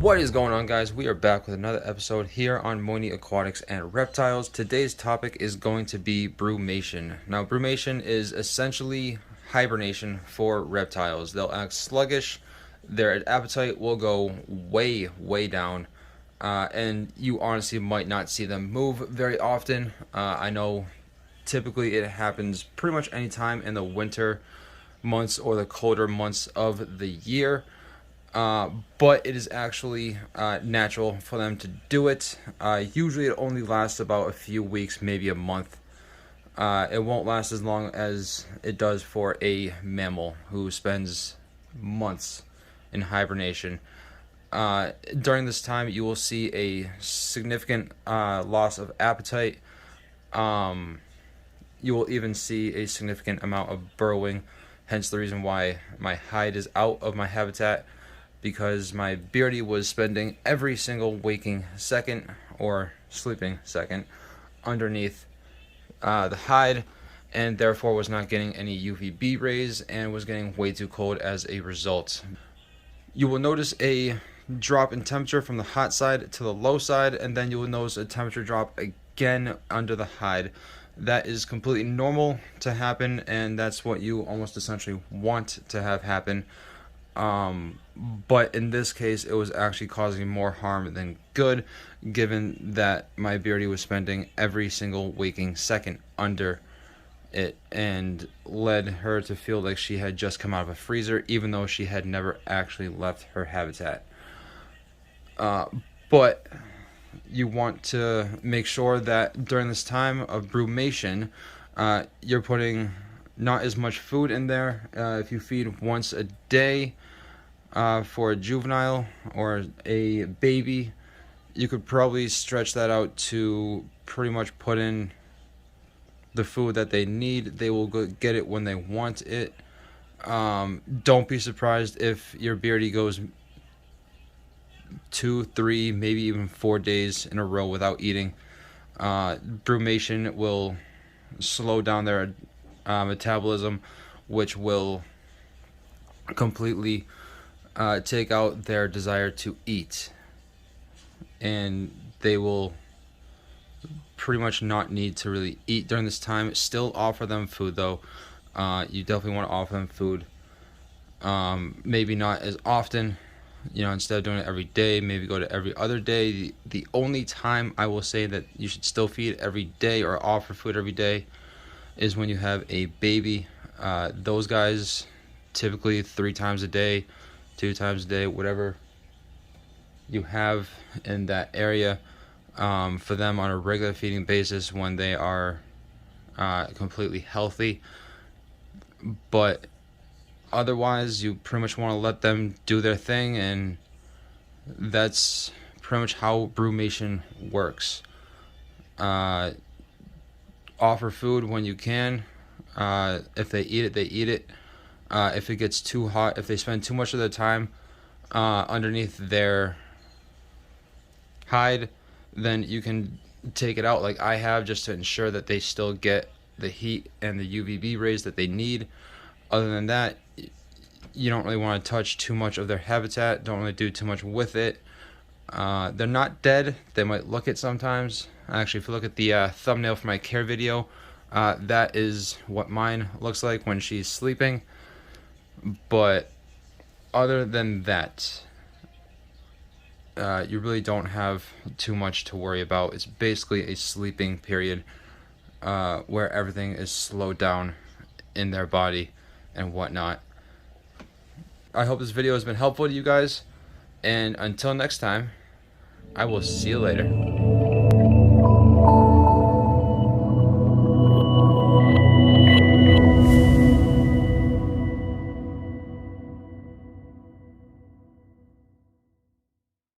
What is going on, guys? We are back with another episode here on Mooney Aquatics and Reptiles. Today's topic is going to be brumation. Now, brumation is essentially hibernation for reptiles. They'll act sluggish, their appetite will go way down, and you honestly might not see them move very often. I know typically it happens pretty much any time in the winter months or the colder months of the year. But it is actually natural for them to do it. Usually it only lasts about a few weeks, maybe a month. It won't last as long as it does for a mammal who spends months in hibernation. During this time, you will see a significant loss of appetite. You will even see a significant amount of burrowing, hence the reason why my hide is out of my habitat. Because my Beardy was spending every single waking second or sleeping second underneath the hide, and therefore was not getting any UVB rays and was getting way too cold as a result. You will notice a drop in temperature from the hot side to the low side, and then you will notice a temperature drop again under the hide. That is completely normal to happen, and that's what you almost essentially want to have happen. But in this case, it was actually causing more harm than good, given that my Beardy was spending every single waking second under it, and led her to feel like she had just come out of a freezer, even though she had never actually left her habitat. But you want to make sure that during this time of brumation, you're putting not as much food in there. If you feed once a day, for a juvenile or a baby, you could probably stretch that out to pretty much put in the food that they need. They will go get it when they want it. Don't be surprised if your Beardy goes 2, 3, maybe even 4 days in a row without eating. Brumation will slow down their metabolism, which will completely take out their desire to eat, and they will pretty much not need to really eat during this time. Still offer them food though. You definitely want to offer them food. Maybe not as often, instead of doing it every day, maybe go to every other day. The only time I will say that you should still feed every day or offer food every day is when you have a baby. Those guys typically 3 times a day, 2 times a day, whatever you have in that area, for them on a regular feeding basis when they are completely healthy. But otherwise, you pretty much want to let them do their thing, and that's pretty much how brumation works. Offer food when you can. If they eat it, they eat it. If it gets too hot, if they spend too much of their time underneath their hide, then you can take it out like I have, just to ensure that they still get the heat and the UVB rays that they need. Other than that, you don't really want to touch too much of their habitat. Don't really do too much with it. They're not dead. They might look it sometimes. Actually, if you look at the thumbnail for my care video, that is what mine looks like when she's sleeping. But other than that, you really don't have too much to worry about. It's basically a sleeping period where everything is slowed down in their body and whatnot. I hope this video has been helpful to you guys, and until next time, I will see you later.